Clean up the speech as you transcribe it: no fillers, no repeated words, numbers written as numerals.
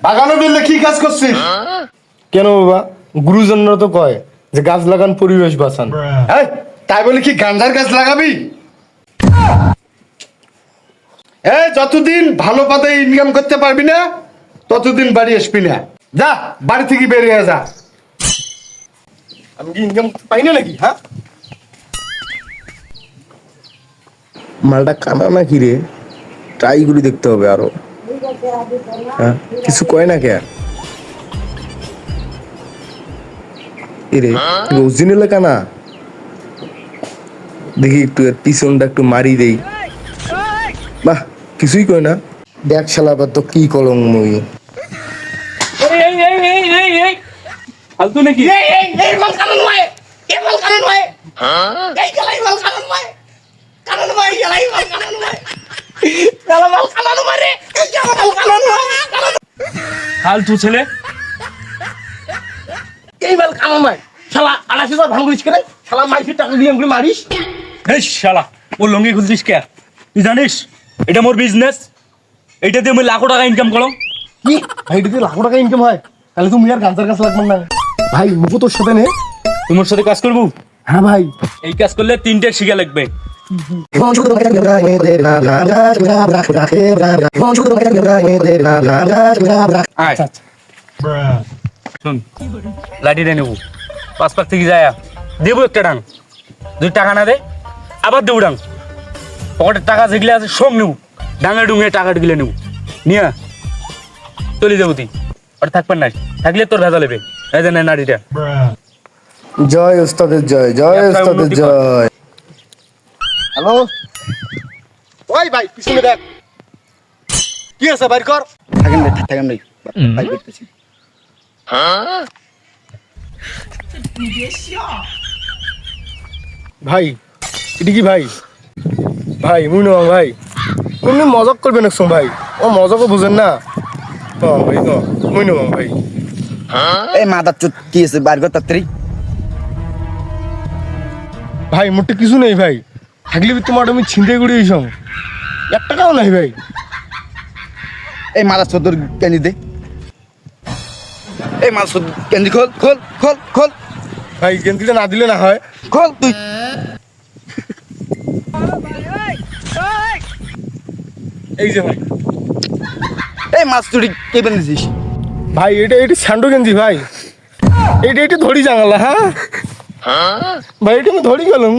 বাগানে বেরলে কি কাজ করছিস? কেন বাবা, গুরুজনরা তো কয় যে গাছ লাগান পরিবেশ বাঁচান। এই, তাই বলে কি গাঁজার গাছ লাগাবি? এই, যতদিন ভালো পথে ইনকাম করতে পারবি না ততদিন বাড়ি আসবি না। যা, বাড়ি থেকে বেরিয়ে যা। আমি কি ইনকাম পাই না নাকি? হ্যাঁ, মালটা কানা না কি রে? ট্রাই করে দেখতে হবে আরো। হ্যাঁ, কিছু কয় না কে? এরে অরিজিনাল কানা, দেখি একটু এর পিছনটা একটু মারি দেই। বাহ, কিছুই কয় না। দেখ শালা, আবার তো কি কলম মই। ফালতু নাকি? এই মাল কানুন নয়, এই মাল কানুন নয়, এই গেলাই মাল কানুন নয়, কানুন নয়, গেলাই মাল কানুন নয়, গেলা মাল কানুন মারে, এই গেলা মাল কানুন নয়, ফালতু ছেলে। এই মাল কানুন নয়। শালা ৮৮,০০০ ভাঙ করিস কেন? শালা মাইফি টাকা দিয়ে আমাকে মারিস। এই শালা, ও লঙ্গি খুলছিস কে? তুই জানিস এটা মোর বিজনেস, এইটা দিয়ে আমি লাখো টাকা ইনকাম করো। কি ভাই, এটা লাখো টাকা ইনকাম হয়? তাহলে তুমি আর গাঁজার কাছে লাগবে না ভাই। মুখো তোর সাথে নে। তোমার সাথে কাজ করবো? হ্যাঁ ভাই। এই কাজ করলে 3টে শিখা লাগবে। আয় শোন, লাঠিটা নেবো, 5 পাক থেকে যায় দেবো একটা ডাং। যদি টাকা না দে আবার দেবো ডাং। পকেটের টাকা যেগুলো আছে সব নেবো, ডাঙে ডুঙে টাকা ঢুকলে নেবো, নিয়ে চলে যাবো। তুই আর থাকবেন না, থাকলে তোর ভেজা লেবে। এই যে নাড়িটা। জয় ওস্তাদের জয়, জয় ওস্তাদের জয়। হ্যালো, ওই ভাই পিছনে দেখ, কি আছে বাইর কর। থাকেন ভাই, ভাই করতেছি। ভাই এটা কি ভাই? ভাই মুই না ভাই, তুমি মজাক করবে না ভাই। ও মজাকও বুঝেন না। ভাই মুই না ভাই। এই মাদার চোদ কি আছে বাইর কর তাড়াতাড়ি। ভাই মোটে কিছু নেই ভাই, থাকলে তোমার আমি ছিনতে করে এই সঙ্গ 1 টাকাও নাই ভাই। এই মাদার চোদ ক্যান্ডি দে, এই মাদার চোদ ক্যান্ডি খোল খোল খোল খোল ভাই গেন্দিটা না দিলে না হয়। খোল তুই। এই যে ভাই, এই মাছ তুই কে বেঁধেছিস? ভাই এটা স্যান্ডো গেঞ্জি ভাই। এটা ধরি জাঙালা। হ্যাঁ ভাই, এটা আমি ধরি গেলাম।